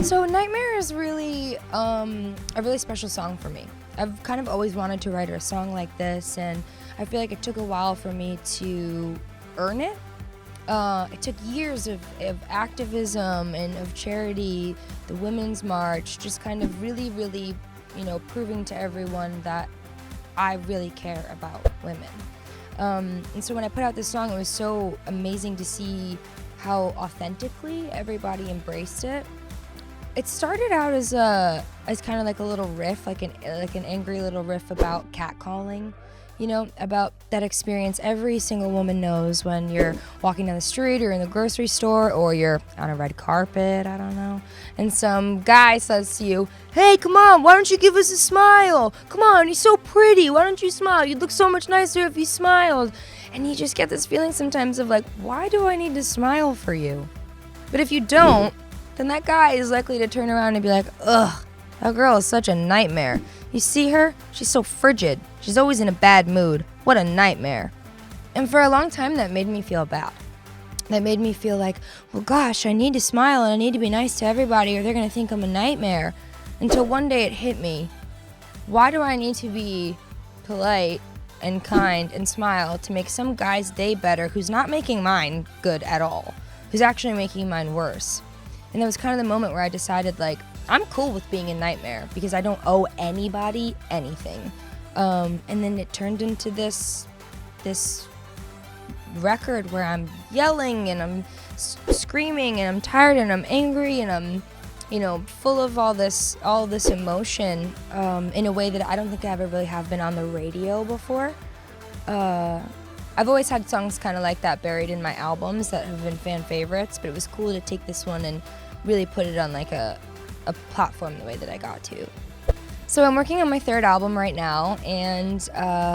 So Nightmare is really a really special song for me. I've kind of always wanted to write a song like this, and I feel like it took a while for me to earn it. It took years of activism and of charity, the Women's March, just kind of really, proving to everyone that I really care about women. And so when I put out this song, it was so amazing to see how authentically everybody embraced it. It started out as kind of like a little riff, like an angry little riff about catcalling, about that experience every single woman knows when you're walking down the street or in the grocery store or you're on a red carpet, I don't know, and some guy says to you, "Hey, come on, why don't you give us a smile? Come on, you're so pretty, why don't you smile? You'd look so much nicer if you smiled." And you just get this feeling sometimes of like, why do I need to smile for you? But if you don't, then that guy is likely to turn around and be like, "Ugh, that girl is such a nightmare. You see her? She's so frigid. She's always in a bad mood. What a nightmare." And for a long time, that made me feel bad. That made me feel like, well, gosh, I need to smile and I need to be nice to everybody or they're going to think I'm a nightmare. Until one day it hit me. Why do I need to be polite and kind and smile to make some guy's day better who's not making mine good at all, who's actually making mine worse? And that was kind of the moment where I decided, like, I'm cool with being a nightmare because I don't owe anybody anything. And then it turned into this record where I'm yelling and I'm screaming and I'm tired and I'm angry and I'm, full of all this emotion in a way that I don't think I ever really have been on the radio before. I've always had songs kind of like that buried in my albums that have been fan favorites, but it was cool to take this one and really put it on like a platform the way that I got to. So I'm working on my third album right now, and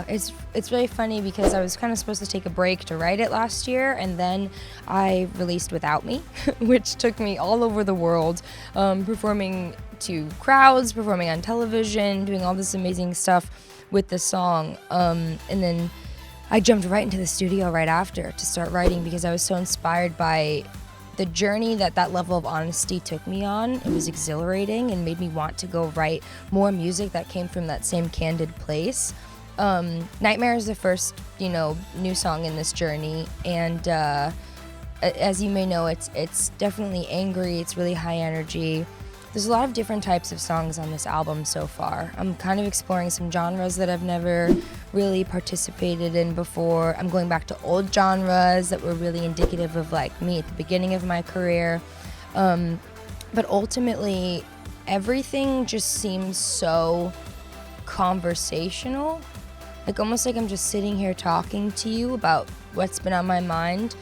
it's really funny because I was kind of supposed to take a break to write it last year, and then I released Without Me, which took me all over the world, performing to crowds, performing on television, doing all this amazing stuff with the song, and then I jumped right into the studio right after to start writing because I was so inspired by the journey that level of honesty took me on. It was exhilarating and made me want to go write more music that came from that same candid place. Nightmare is the first, new song in this journey, and as you may know, it's definitely angry. It's really high energy. There's a lot of different types of songs on this album so far. I'm kind of exploring some genres that I've never really participated in before. I'm going back to old genres that were really indicative of like me at the beginning of my career. But ultimately, everything just seems so conversational. Like almost like I'm just sitting here talking to you about what's been on my mind.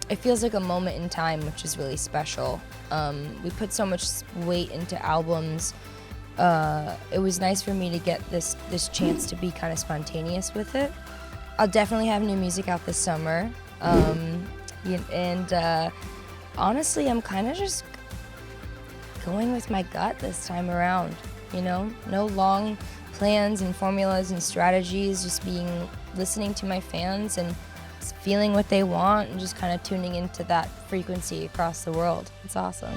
It feels like a moment in time, which is really special. We put so much weight into albums. It was nice for me to get this chance to be kind of spontaneous with it. I'll definitely have new music out this summer. Honestly, I'm kind of just going with my gut this time around, No long plans and formulas and strategies, just listening to my fans and feeling what they want and just kind of tuning into that frequency across the world. It's awesome.